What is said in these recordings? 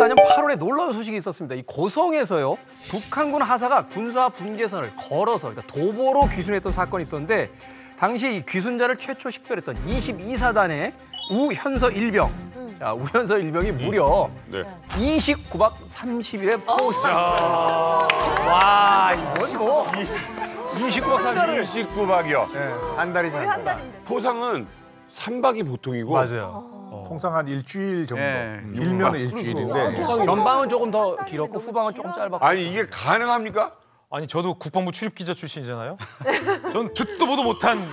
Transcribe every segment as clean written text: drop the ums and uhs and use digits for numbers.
2024년 8월에 놀라운 소식이 있었습니다. 이 고성에서요, 북한군 하사가 군사 분계선을 걸어서, 그러니까 도보로 귀순했던 사건이 있었는데, 당시 이 귀순자를 최초 식별했던 22사단의 우현서 일병. 자, 우현서 일병이 무려 29박 30일의 포상. 와, 이건 뭐 29박 30일. 29박이요. 네. 한 달이 한 잔다. 달인데. 포상은 3박이 보통이고 맞아요. 통상 한 일주일 정도. 예. 길면 일주일인데. 전방은 조금 더 길었고 후방은 조금 짧았고. 아니 이게 가능합니까? 아니 저도 국방부 출입 기자 출신이잖아요. 전 듣도 보도 못한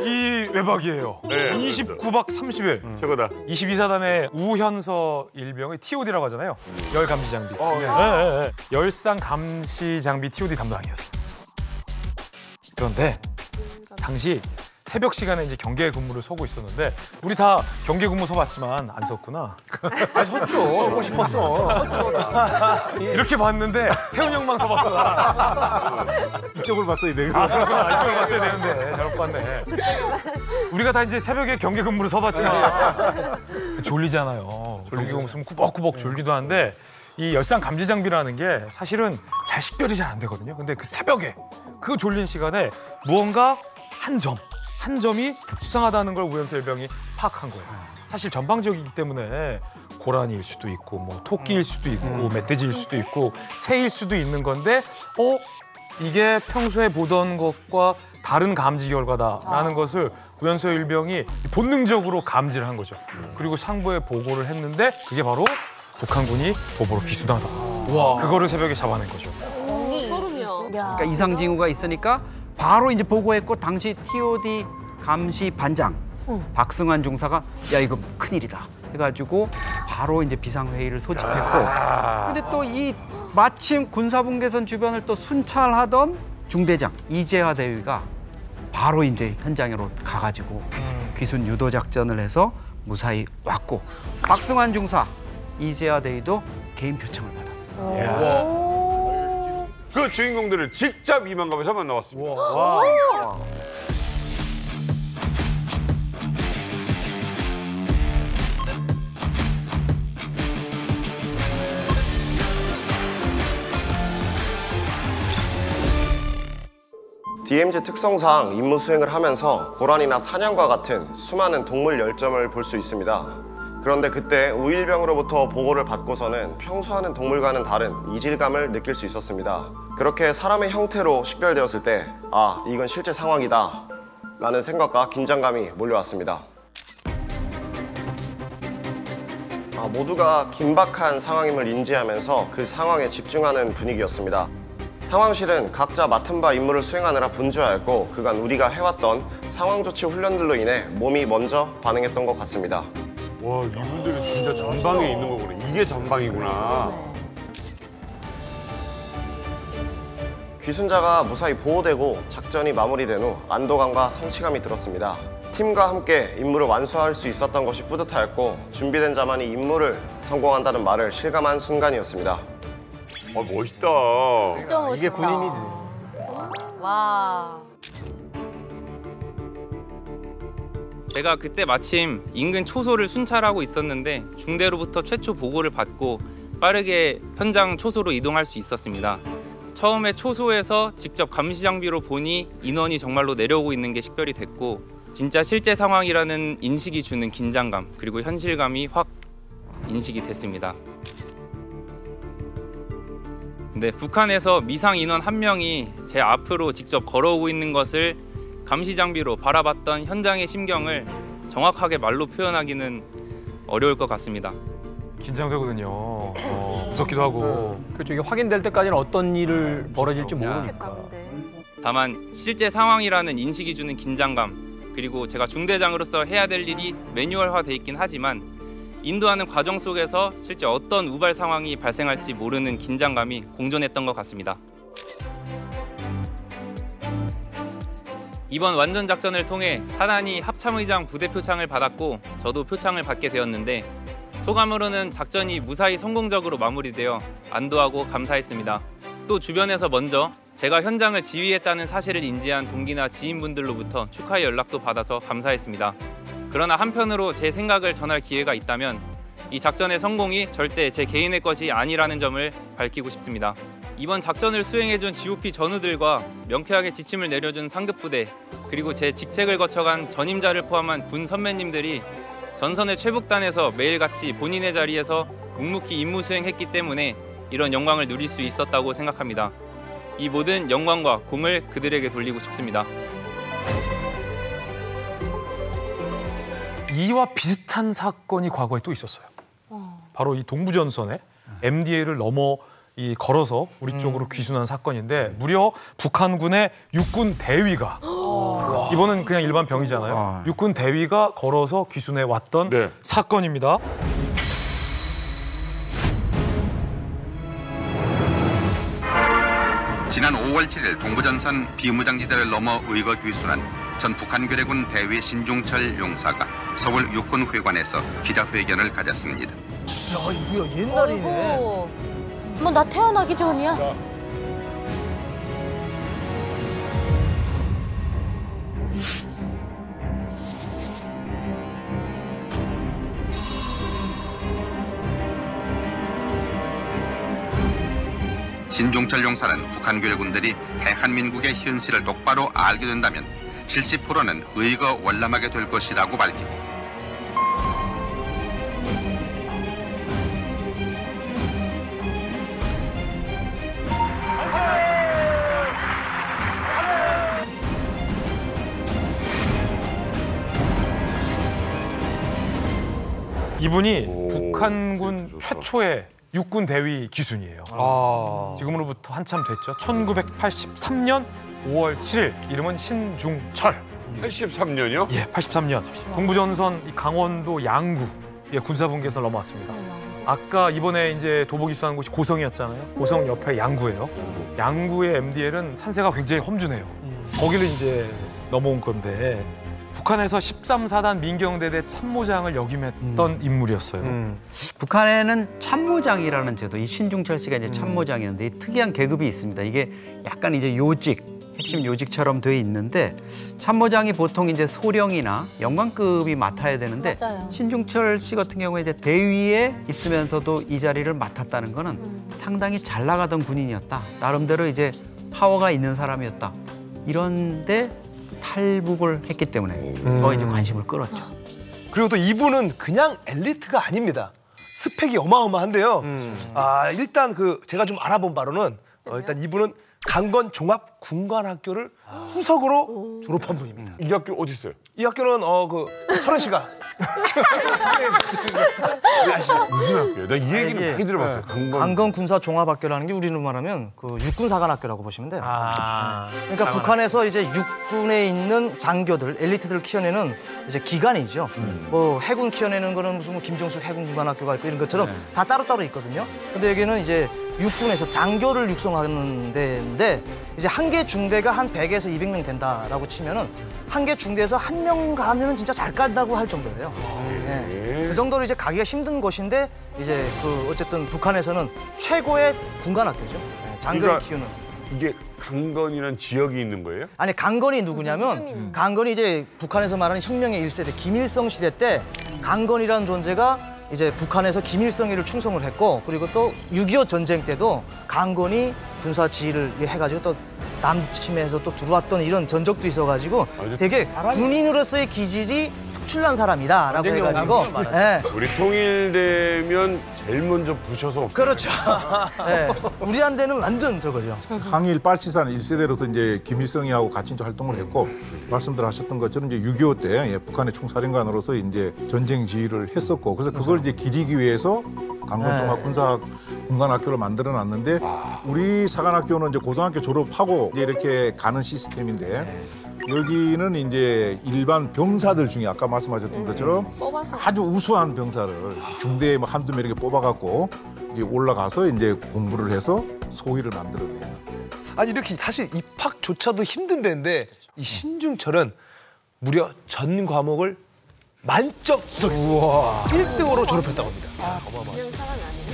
이 외박이에요. 네, 29박 30일. 최고다. 22사단의 우현서 일병의 TOD라고 하잖아요. 열 감시 장비. 네. 열상 감시 장비 TOD 담당이었어요. 그런데 당시 새벽 시간에 이제 경계 근무를 서고 있었는데 우리 다 경계 근무 서봤지만 안 섰구나. 아, 섰죠. 하고 싶었어. 이렇게 봤는데 태훈 형만 서봤어. 이쪽을 봤어야 되고. 이쪽을 봤어야 되는데 잘못 봤네. 우리가 다 이제 새벽에 경계 근무를 서봤지만 졸리잖아요. 경계 근무 쓰면 꾸벅꾸벅 졸기도 한데 이 열상 감지 장비라는 게 사실은 잘 식별이 잘 안 되거든요. 근데 그 새벽에 그 졸린 시간에 무언가 한 점이 수상하다는 걸 우현서 일병이 파악한 거예요. 사실 전방적이기 때문에 고라니일 수도 있고 뭐 토끼일 수도 있고 멧돼지일 수도 있고 새일 수도 있는 건데 이게 평소에 보던 것과 다른 감지 결과다라는 것을 우현서 일병이 본능적으로 감지를 한 거죠. 그리고 상부에 보고를 했는데 그게 바로 북한군이 도보로 귀순하다. 그거를 새벽에 잡아낸 거죠. 소름이야. 그러니까 이상 징후가 있으니까 바로 이제 보고했고 당시 TOD 감시 반장 박승환 중사가 야 이거 큰일이다 해가지고 바로 이제 비상회의를 소집했고 근데 또 이 마침 군사분계선 주변을 또 순찰하던 중대장 이재하 대위가 바로 이제 현장으로 가가지고 귀순 유도 작전을 해서 무사히 왔고 박승환 중사 이재하 대위도 개인 표창을 받았습니다. 그 주인공들을 직접 이만갑에서 만나봤습니다. DMZ 특성상 임무 수행을 하면서 고란이나 사냥과 같은 수많은 동물 열점을 볼 수 있습니다. 그런데 그때 우일병으로부터 보고를 받고서는 평소와는 동물과는 다른 이질감을 느낄 수 있었습니다. 그렇게 사람의 형태로 식별되었을 때 아, 이건 실제 상황이다 라는 생각과 긴장감이 몰려왔습니다. 모두가 긴박한 상황임을 인지하면서 그 상황에 집중하는 분위기였습니다. 상황실은 각자 맡은 바 임무를 수행하느라 분주하였고 그간 우리가 해왔던 상황조치 훈련들로 인해 몸이 먼저 반응했던 것 같습니다. 와, 이분들은 진짜 전방에 있는 거구나. 이게 전방이구나. 귀순자가 무사히 보호되고 작전이 마무리된 후 안도감과 성취감이 들었습니다. 팀과 함께 임무를 완수할 수 있었던 것이 뿌듯하였고 준비된 자만이 임무를 성공한다는 말을 실감한 순간이었습니다. 멋있다. 진짜 멋있다. 이게 군인이지. 와. 제가 그때 마침 인근 초소를 순찰하고 있었는데 중대로부터 최초 보고를 받고 빠르게 현장 초소로 이동할 수 있었습니다. 처음에 초소에서 직접 감시 장비로 보니 인원이 정말로 내려오고 있는 게 식별이 됐고 진짜 실제 상황이라는 인식이 주는 긴장감 그리고 현실감이 확 인식이 됐습니다. 근데 북한에서 미상 인원 한 명이 제 앞으로 직접 걸어오고 있는 것을 감시 장비로 바라봤던 현장의 심경을 정확하게 말로 표현하기는 어려울 것 같습니다. 긴장되거든요. 무섭기도 하고. 그렇죠. 이게 확인될 때까지는 어떤 일을 벌어질지 모르니까. 다만 실제 상황이라는 인식이 주는 긴장감 그리고 제가 중대장으로서 해야 될 일이 매뉴얼화돼 있긴 하지만 인도하는 과정 속에서 실제 어떤 우발 상황이 발생할지 모르는 긴장감이 공존했던 것 같습니다. 이번 완전 작전을 통해 사단이 합참의장 부대 표창을 받았고 저도 표창을 받게 되었는데 소감으로는 작전이 무사히 성공적으로 마무리되어 안도하고 감사했습니다. 또 주변에서 먼저 제가 현장을 지휘했다는 사실을 인지한 동기나 지인분들로부터 축하의 연락도 받아서 감사했습니다. 그러나 한편으로 제 생각을 전할 기회가 있다면 이 작전의 성공이 절대 제 개인의 것이 아니라는 점을 밝히고 싶습니다. 이번 작전을 수행해준 GOP 전우들과 명쾌하게 지침을 내려준 상급부대, 그리고 제 직책을 거쳐간 전임자를 포함한 군 선배님들이 전선의 최북단에서 매일같이 본인의 자리에서 묵묵히 임무 수행했기 때문에 이런 영광을 누릴 수 있었다고 생각합니다. 이 모든 영광과 공을 그들에게 돌리고 싶습니다. 이와 비슷한 사건이 과거에 또 있었어요. 바로 이 동부전선에 MDA를 넘어 걸어서 우리 쪽으로 귀순한 사건인데 무려 북한군의 육군 대위가 이번은 그냥 일반 병이잖아요. 육군 대위가 걸어서 귀순해 왔던 네. 사건입니다. 지난 5월 7일 동부전선 비무장지대를 넘어 의거 귀순한 전 북한괴뢰군 대위 신중철 용사가 서울 육군회관에서 기자회견을 가졌습니다. 야, 이거 뭐야, 옛날이네. 어이구. 뭐 나 태어나기 전이야. 신중철 용사는 북한괴뢰군들이 대한민국의 현실을 똑바로 알게 된다면 70%는 의거 월남하게 될 것이라고 밝히고 이분이 북한군 최초의 육군 대위 기순이에요. 지금으로부터 한참 됐죠. 1983년 5월 7일, 이름은 신중철. 83년이요? 예, 83년. 동부전선 이 강원도 양구 군사분계선을 넘어왔습니다. 아까 이번에 이제 도보 기수한 곳이 고성이었잖아요. 고성 옆에 양구예요. 양구의 MDL은 산세가 굉장히 험준해요. 거기를 이제 넘어온 건데 북한에서 13사단 민경대대 참모장을 역임했던 인물이었어요. 북한에는 참모장이라는 제도, 이 신중철 씨가 이제 참모장이었는데 이 특이한 계급이 있습니다. 이게 약간 이제 요직, 핵심 요직처럼 돼 있는데 참모장이 보통 이제 소령이나 영관급이 맡아야 되는데 맞아요. 신중철 씨 같은 경우에 이제 대위에 있으면서도 이 자리를 맡았다는 거는 상당히 잘 나가던 군인이었다. 나름대로 이제 파워가 있는 사람이었다. 이런데 탈북을 했기 때문에 더 이제 관심을 끌었죠. 그리고 또 이분은 그냥 엘리트가 아닙니다. 스펙이 어마어마한데요. 일단 제가 좀 알아본 바로는 일단 이분은 강건 종합 군관학교를 후석으로 졸업한 분입니다. 이 학교 어디 있어요? 이 학교는 서른시가 무슨 학교예요? 나 이 얘기는 많이 들어봤어요. 강건 군사 종합학교라는 게 우리로 말하면 그 육군사관학교라고 보시면 돼요. 그러니까 북한에서 이제 육군에 있는 장교들, 엘리트들을 키워내는 이제 기관이죠. 뭐 해군 키워내는 거는 무슨 뭐 김정숙 해군군관학교가 있고 이런 것처럼 다 따로따로 있거든요. 근데 여기는 이제 육군에서 장교를 육성하는 데인데 이제 한 개 중대가 한 100에서 200명 된다라고 치면은 한 개 중대에서 한 명 가면은 진짜 잘 깔다고 할 정도예요. 네. 그 정도로 이제 가기가 힘든 곳인데 이제 어쨌든 북한에서는 최고의 군관학교죠. 네, 장교를 키우는. 이게 강건이라는 지역이 있는 거예요? 아니, 강건이 누구냐면 강건이 이제 북한에서 말하는 혁명의 1세대 김일성 시대 때 강건이라는 존재가 이제 북한에서 김일성이를 충성을 했고 그리고 또 6.25 전쟁 때도 강건이 군사 지휘를 해가지고 또 남침해서 또 들어왔던 이런 전적도 있어가지고 되게 군인으로서의 기질이 특출난 사람이다라고 해가지고 네. 우리 통일되면 제일 먼저 부셔서 그렇죠. 네. 우리한테는 완전 저거죠. 항일 빨치산 1세대로서 이제 김일성이하고 같이 이제 활동을 했고 말씀들 하셨던 것처럼 이제 6.25 때 북한의 총사령관으로서 이제 전쟁 지휘를 했었고 그래서 그걸 이제 기리기 위해서 강건종합군사군관학교를 만들어놨는데 우리 사관학교는 이제 고등학교 졸업하고 이제 이렇게 가는 시스템인데 여기는 이제 일반 병사들 중에 아까 말씀하셨던 것처럼 아주 우수한 병사를 중대에 뭐 한두 명 이렇게 뽑아갖고 이제 올라가서 이제 공부를 해서 소위를 만들어내요. 아니 이렇게 사실 입학조차도 힘든 데인데 이 신중철은 무려 전 과목을 만점 수석했어요. 1등으로 졸업했다고 합니다. 그냥 사람이 아니네.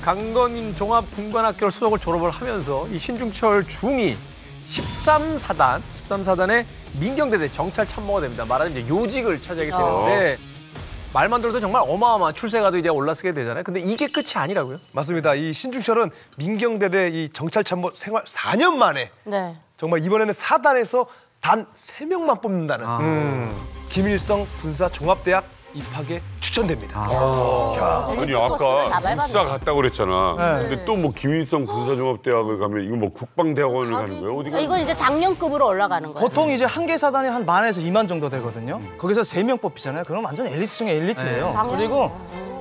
강건 종합군관학교를 수석을 졸업을 하면서 이 신중철 중이 13사단의 민경대대 정찰 참모가 됩니다. 말하자면 이제 요직을 차지하게 되는데 말만 들어도 정말 어마어마한 출세가도 이제 올라서게 되잖아요. 근데 이게 끝이 아니라고요? 맞습니다. 이 신중철은 민경대대 이 정찰참모 생활 4년 만에 네. 정말 이번에는 사단에서 단 3명만 뽑는다는 김일성 군사종합대학 입학에 추천됩니다. 아니 아까 국사 갔다고 그랬잖아. 근데 또 뭐 김일성 군사종합대학을 가면 이거 뭐 국방대학원을 가는 거예요? 어디 이건 이제 장년급으로 올라가는 거예요. 보통 이제 한 개 사단이 한 10,000에서 20,000 정도 되거든요. 거기서 3명 뽑히잖아요. 그럼 완전 엘리트 중에 엘리트예요. 그리고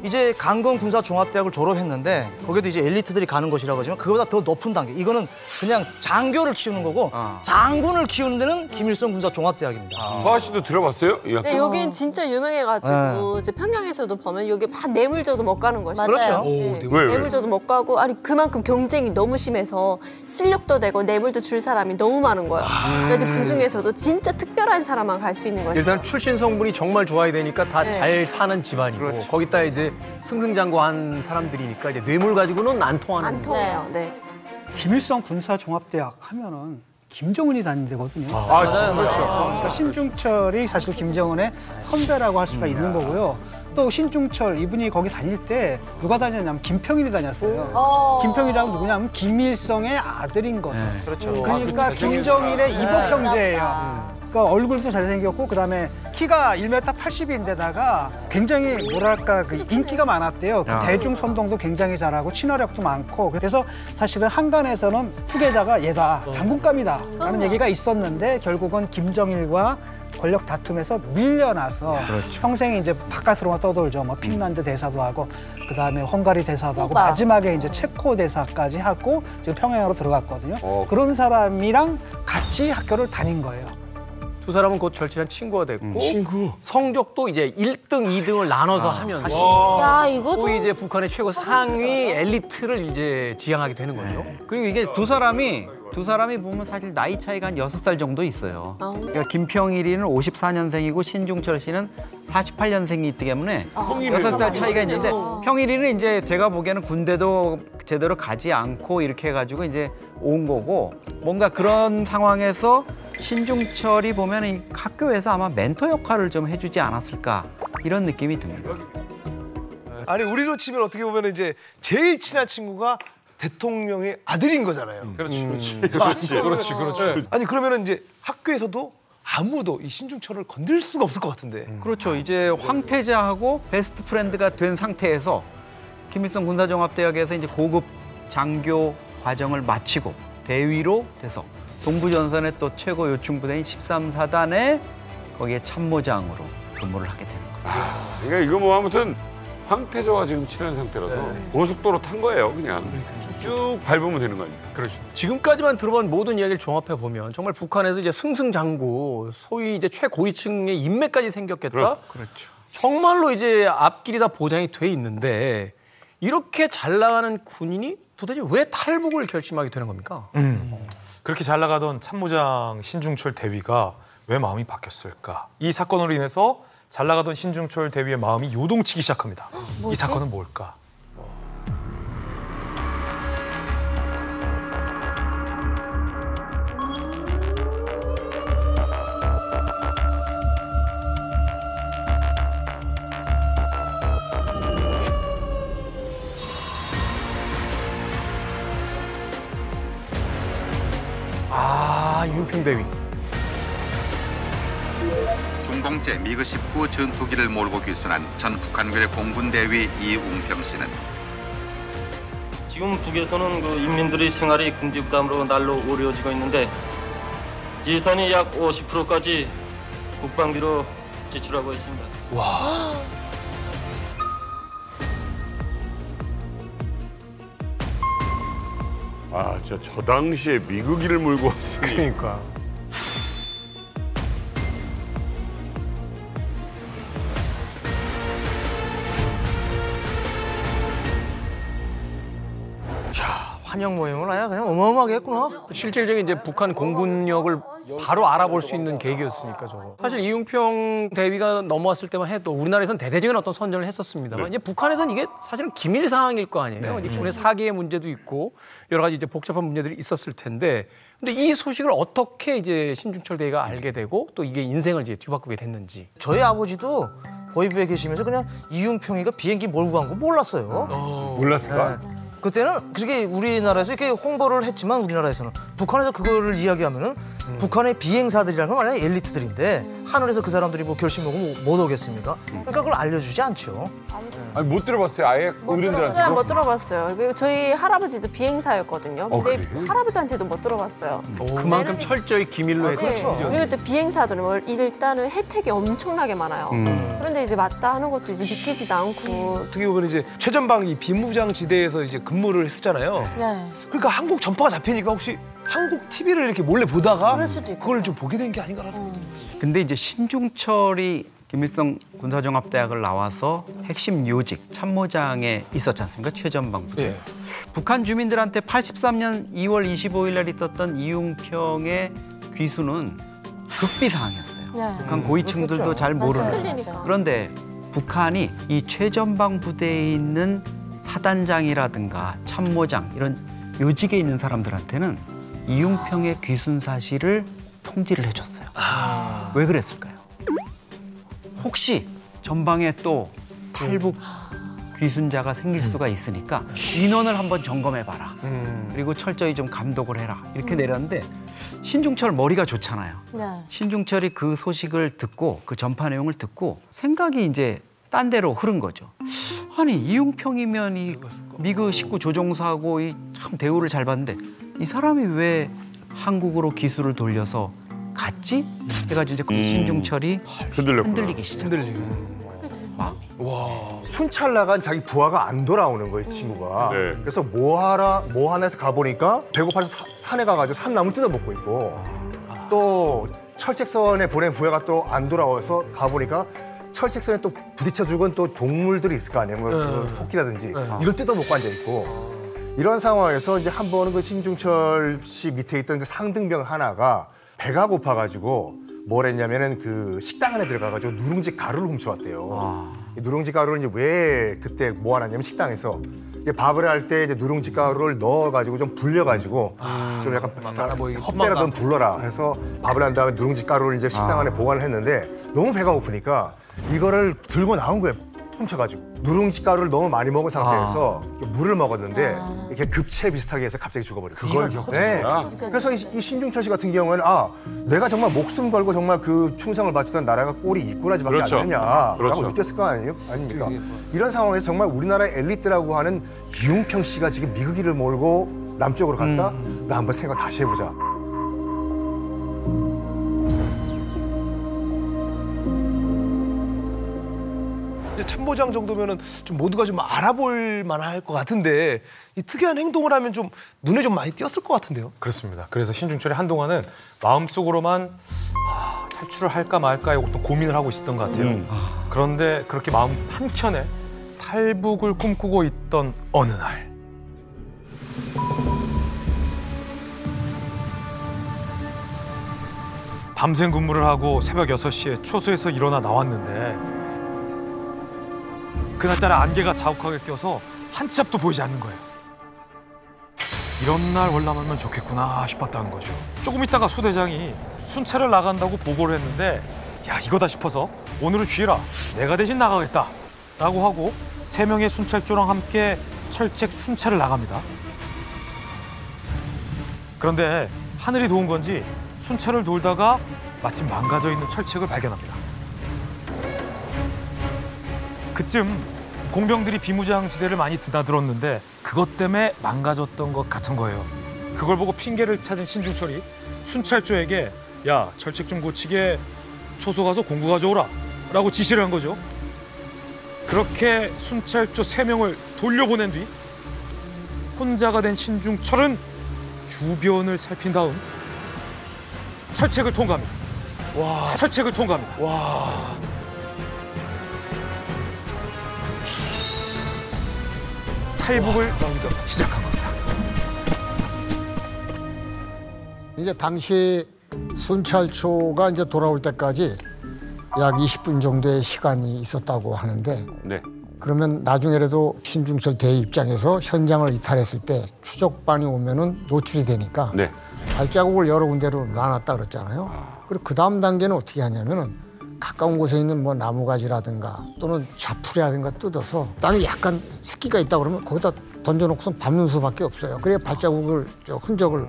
이제 강건 군사종합대학을 졸업했는데 거기도 이제 엘리트들이 가는 곳이라고 하지만 그거보다 더 높은 단계. 이거는 그냥 장교를 키우는 거고 장군을 키우는 데는 김일성 군사종합대학입니다. 서아 씨도 들어봤어요? 이 학교? 네, 여긴 진짜 유명해가지고 이제 평양에서도 보면 여기 막 뇌물저도 못 가는 것이죠. 그렇죠. 네. 왜? 뇌물저도 못 가고 아니 그만큼 경쟁이 너무 심해서 실력도 되고 뇌물도 줄 사람이 너무 많은 거예요. 그래서 그 중에서도 진짜 특별한 사람만 갈 수 있는 것이죠. 일단 출신 성분이 정말 좋아야 되니까 다 잘 사는 집안이고 거기다 이제 승승장구한 사람들이니까 이제 뇌물 가지고는 안 통하는. 안 통해요. 네. 김일성 군사종합대학 하면은 김정은이 다닌 데거든요. 그렇죠. 그러니까 신중철이 사실 김정은의 선배라고 할 수가 있는 거고요. 또 신중철 이분이 거기 다닐 때 누가 다녔냐면 김평일이 다녔어요. 김평일이라고 누구냐면 김일성의 아들인 거죠. 그렇죠. 그러니까 김정일의 이복 형제예요. 그러니까 얼굴도 잘생겼고 그다음에 키가 1m 80인데다가 굉장히 뭐랄까 그 인기가 많았대요. 그 대중 선동도 굉장히 잘하고 친화력도 많고 그래서 사실은 한간에서는 후계자가 얘다 장군감이다라는 얘기가 있었는데 결국은 김정일과 권력 다툼에서 밀려나서 평생 이제 바깥으로만 떠돌죠. 뭐 핀란드 대사도 하고 그다음에 헝가리 대사도 하고 마지막에 이제 체코 대사까지 하고 지금 평양으로 들어갔거든요. 그런 사람이랑 같이 학교를 다닌 거예요. 두 사람은 곧 절친한 친구가 됐고 성적도 이제 1등, 2등을 나눠서 하면서 야, 이거 또 이제 북한의 최고 상위 엘리트를 이제 지향하게 되는 거죠. 그리고 이게 두 사람이 보면 사실 나이 차이가 한 6살 정도 있어요. 그러니까 김평일이는 54년생이고 신중철 씨는 48년생이 있기 때문에 6살 차이가 있는데 평일이는 이제 제가 보기에는 군대도 제대로 가지 않고 이렇게 해가지고 이제 온 거고 뭔가 그런 상황에서 신중철이 보면 이 학교에서 아마 멘토 역할을 좀 해주지 않았을까 이런 느낌이 듭니다. 아니 우리로 치면 어떻게 보면 이제 제일 친한 친구가 대통령의 아들인 거잖아요. 그렇지. 아니 그러면은 이제 학교에서도 아무도 이 신중철을 건들 수가 없을 것 같은데. 그렇죠. 이제 황태자하고 베스트 프렌드가 된 상태에서 김일성 군사종합대학에서 이제 고급 장교 과정을 마치고 대위로 돼서 동부전선의 또 최고 요충 부대인 13사단에 거기에 참모장으로 근무를 하게 되는 거예요. 그러니까 이거 뭐 아무튼 황태자와 지금 친한 상태라서 고속도로 탄 거예요, 그냥. 쭉 밟으면 되는 거 아닙니까? 그렇죠. 지금까지만 들어본 모든 이야기를 종합해 보면 정말 북한에서 이제 승승장구, 소위 이제 최고위층의 인맥까지 생겼겠다. 그렇죠. 정말로 이제 앞길이 다 보장이 돼 있는데 이렇게 잘 나가는 군인이 도대체 왜 탈북을 결심하게 되는 겁니까? 그렇게 잘 나가던 참모장 신중철 대위가 왜 마음이 바뀌었을까? 이 사건으로 인해서 잘 나가던 신중철 대위의 마음이 요동치기 시작합니다. 이 사건은 뭘까? 윤평대위. 중공제 미그-19 전투기를 몰고 귀순한 전 북한군의 공군대위 이웅평 씨는 지금 북에서는 그 인민들의 생활이 궁핍감으로 날로 어려워지고 있는데 예산이 약 50%까지 국방비로 지출하고 있습니다. 와. 아, 진짜 저 당시에 미국기를 몰고 왔으니. 그러니까. 한영 모임을 아야 그냥 어마어마하게 했구나. 실질적인 이제 북한 공군력을 바로 알아볼 수 있는 계기였으니까 저거. 사실 이웅평 대위가 넘어왔을 때만 해도 우리나라에서는 대대적인 어떤 선전을 했었습니다만 이제 북한에서는 이게 사실은 기밀 사항일 거 아니에요. 이제 군의 사기의 문제도 있고 여러 가지 이제 복잡한 문제들이 있었을 텐데 근데 이 소식을 어떻게 이제 신중철 대위가 알게 되고 또 이게 인생을 이제 뒤바꾸게 됐는지. 저희 아버지도 보위부에 계시면서 그냥 이웅평이가 비행기 몰고 간 거 몰랐어요. 몰랐을까? 네. 그때는 그게 우리나라에서 이렇게 홍보를 했지만 우리나라에서는 북한에서 그거를 이야기하면은 북한의 비행사들이라는 건 아니라 엘리트들인데 하늘에서 그 사람들이 뭐 결심 먹으면 못 오겠습니까? 그러니까 그걸 알려주지 않죠. 아니 못 들어봤어요. 아예 어른들한테. 못 들어봤어요. 그리고 저희 할아버지도 비행사였거든요. 근데 그래요? 할아버지한테도 못 들어봤어요. 그만큼 철저히 기밀로 했죠. 그렇죠. 그리고 또 비행사들은 일단은 혜택이 엄청나게 많아요. 그런데 이제 맞다 하는 것도 이제 믿기지도 않고. 어떻게 보면 이제 최전방이 비무장 지대에서 이제 근무를 했었잖아요. 네. 그러니까 한국 전파가 잡히니까 혹시 한국 TV를 이렇게 몰래 보다가 그럴 수도 있고. 그걸 좀 보게 된 게 아닌가라는 생각이 근데 이제 신중철이 김일성 군사종합대학을 나와서 핵심 요직 참모장에 있었지 않습니까? 최전방 부대. 예. 북한 주민들한테 83년 2월 25일 날 있었던 이웅평의 귀수는 극비사항이었어요. 네. 북한 고위층들도 그렇겠죠. 잘 모르는. 흔들리니까. 그런데 북한이 이 최전방 부대에 있는 사단장이라든가 참모장 이런 요직에 있는 사람들한테는 이웅평의 귀순 사실을 통지를 해줬어요. 왜 그랬을까요? 혹시 전방에 또 탈북 귀순자가 생길 수가 있으니까 인원을 한번 점검해봐라. 그리고 철저히 좀 감독을 해라. 이렇게 내렸는데 신중철 머리가 좋잖아요. 네. 신중철이 그 소식을 듣고 그 전파 내용을 듣고 생각이 이제 딴 데로 흐른 거죠. 아니 이웅평이면 이 미그 19 조종사고 이 참 대우를 잘 받는데 이 사람이 왜 한국으로 기수를 돌려서 갔지? 해가지고 이제 신중철이 흔들리기 시작해요. 순찰 나간 자기 부하가 안 돌아오는 거예요, 친구가. 네. 그래서 뭐 하나 해서 가보니까 배고파서 산에 가가지고 산나물 뜯어먹고 있고 또 철책선에 보낸 부하가 또 안 돌아와서 가보니까 철책선에 또 부딪혀 죽은 또 동물들이 있을 거 아니에요. 뭐 토끼라든지 이걸 뜯어먹고 앉아있고 이런 상황에서 이제 한 번은 그 신중철 씨 밑에 있던 그 상등병 하나가 배가 고파가지고 뭘 했냐면은 그 식당 안에 들어가가지고 누룽지 가루를 훔쳐왔대요. 이 누룽지 가루를 이제 왜 그때 모아놨냐면 식당에서 이제 밥을 할 때 이제 누룽지 가루를 넣어가지고 좀 불려가지고 좀 약간 헛배라 넌 불러라 해서 밥을 한 다음에 누룽지 가루를 이제 식당 안에 보관을 했는데 너무 배가 고프니까 이거를 들고 나온 거예요. 훔쳐가지고 누룽지 가루를 너무 많이 먹은 상태에서 물을 먹었는데 이렇게 급체 비슷하게 해서 갑자기 죽어버렸어요. 그걸 네. 그래서 이 신중철 씨 같은 경우에는 내가 정말 목숨 걸고 정말 그 충성을 바치던 나라가 꼴이 이 꼴하지밖에 그렇죠. 안 되냐라고 그렇죠. 느꼈을 거 아닙니까? 이런 상황에서 정말 우리나라의 엘리트라고 하는 이웅평 씨가 지금 미국이를 몰고 남쪽으로 갔다? 나 한번 생각 다시 해보자. 참모장 정도면은 좀 모두가 좀 알아볼 만할 것 같은데 이 특이한 행동을 하면 좀 눈에 좀 많이 띄었을 것 같은데요. 그렇습니다. 그래서 신중철이 한동안은 마음속으로만 탈출을 할까 말까의 어떤 고민을 하고 있었던 것 같아요. 그런데 그렇게 마음 한켠에 탈북을 꿈꾸고 있던 어느 날 밤샘 근무를 하고 새벽 6시에 초소에서 일어나 나왔는데 그날따라 안개가 자욱하게 껴서 한 치 앞도 보이지 않는 거예요. 이런 날 월남하면 좋겠구나 싶었다는 거죠. 조금 있다가 소대장이 순찰을 나간다고 보고를 했는데 야 이거다 싶어서 오늘은 쉬라 내가 대신 나가겠다 라고 하고 3명의 순찰조랑 함께 철책 순찰을 나갑니다. 그런데 하늘이 도운 건지 순찰을 돌다가 마침 망가져 있는 철책을 발견합니다. 그쯤 공병들이 비무장지대를 많이 드나들었는데 그것 때문에 망가졌던 것 같은 거예요. 그걸 보고 핑계를 찾은 신중철이 순찰조에게 야 철책 좀 고치게 초소 가서 공구 가져오라 라고 지시를 한 거죠. 그렇게 순찰조 3명을 돌려보낸 뒤 혼자가 된 신중철은 주변을 살핀 다음 철책을 통과합니다. 와. 철책을 통과합니다. 와. 탈북을 시작한 겁니다. 이제 당시 순찰초가 이제 돌아올 때까지 약 20분 정도의 시간이 있었다고 하는데 네. 그러면 나중에라도 신중철 대위 입장에서 현장을 이탈했을 때 추적반이 오면은 노출이 되니까 네. 발자국을 여러 군데로 놔놨다 그랬잖아요. 그리고 그 다음 단계는 어떻게 하냐면은 가까운 곳에 있는 뭐 나무가지라든가 또는 자풀이라든가 뜯어서 땅에 약간 습기가 있다 그러면 거기다 던져놓고선 밟는 수밖에 없어요. 그래야 발자국을 흔적을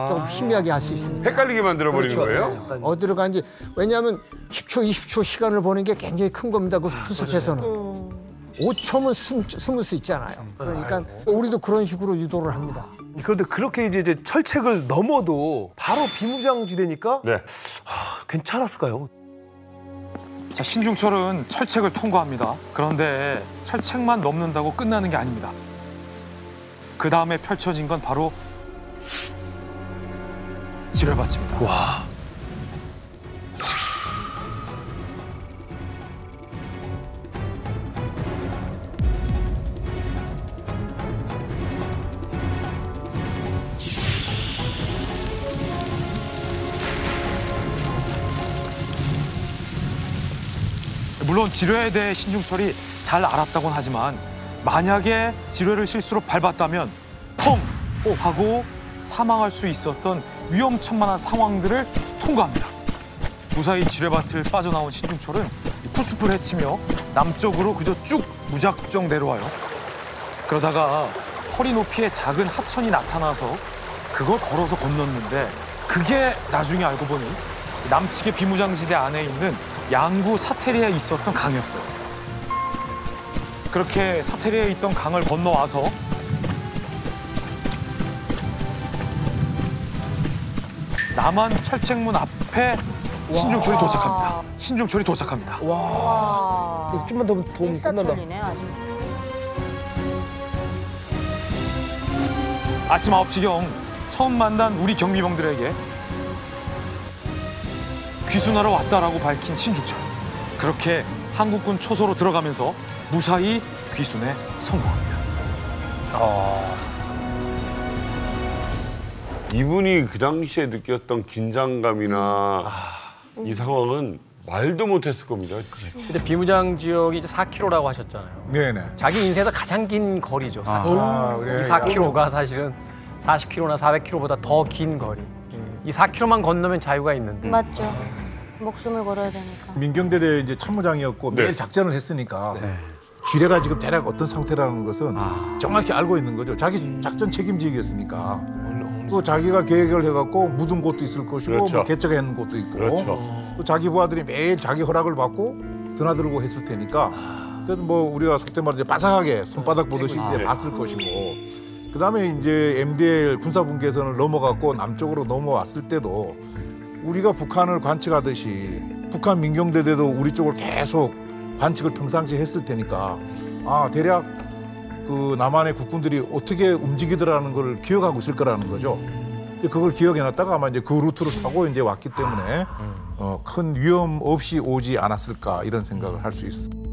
좀 희미하게 할 수 있습니다. 헷갈리게 만들어버리는 거예요? 어디로 가는지. 왜냐하면 10초, 20초 시간을 보는 게 굉장히 큰 겁니다. 그 풀숲에서는. 5초면 숨을 수 있잖아요. 그러니까 우리도 그런 식으로 유도를 합니다. 그런데 그렇게 이제 철책을 넘어도 바로 비무장지대니까 괜찮았을까요? 자, 신중철은 철책을 통과합니다. 그런데 철책만 넘는다고 끝나는 게 아닙니다. 그 다음에 펼쳐진 건 바로 지뢰밭입니다. 와. 물론 지뢰에 대해 신중철이 잘 알았다고는 하지만 만약에 지뢰를 실수로 밟았다면 펑! 하고 사망할 수 있었던 위험천만한 상황들을 통과합니다. 무사히 지뢰밭을 빠져나온 신중철은 풀숲을 헤치며 남쪽으로 그저 쭉 무작정 내려와요. 그러다가 허리 높이의 작은 하천이 나타나서 그걸 걸어서 건넜는데 그게 나중에 알고 보니 남측의 비무장지대 안에 있는 양구 사테리에 있었던 강이었어요. 그렇게 사테리에 있던 강을 건너와서 남한 철책문 앞에 신중철이 도착합니다. 신중철이 도착합니다. 와. 그래서 좀만 더 도움이 끝난다. 일사천리네 아주. 아침 9시경 처음 만난 우리 경비병들에게 귀순하러 왔다라고 밝힌 신중철. 그렇게 한국군 초소로 들어가면서 무사히 귀순에 성공합니다. 이분이 그 당시에 느꼈던 긴장감이나 이 상황은 말도 못했을 겁니다. 근데 비무장 지역이 이제 4km라고 하셨잖아요. 네네. 자기 인생에서 가장 긴 거리죠. 4km. 그래. 이 4km가 사실은 40km나 400km보다 더 긴 거리. 이 4km만 건너면 자유가 있는데. 맞죠. 목숨을 걸어야 되니까. 민경대대 이제 참모장이었고 매일 작전을 했으니까 지뢰가 지금 대략 어떤 상태라는 것은 정확히 알고 있는 거죠. 자기 작전 책임지기였으니까. 또 자기가 계획을 해갖고 묻은 곳도 있을 것이고 그렇죠. 뭐 개척해 놓은 곳도 있고 그렇죠. 또 자기 부하들이 매일 자기 허락을 받고 드나들고 했을 테니까 그래도 뭐 우리가 속된 말로 이제 바삭하게 손바닥 보듯이 이제 봤을 것이고 그다음에 이제 MDL 군사분계선을 넘어갔고 남쪽으로 넘어왔을 때도 우리가 북한을 관측하듯이 북한 민경대대도 우리 쪽을 계속 관측을 평상시에 했을 테니까 대략 그 남한의 국군들이 어떻게 움직이더라는 걸 기억하고 있을 거라는 거죠. 그걸 기억해놨다가 아마 이제 그 루트를 타고 이제 왔기 때문에 큰 위험 없이 오지 않았을까 이런 생각을 할 수 있습니다.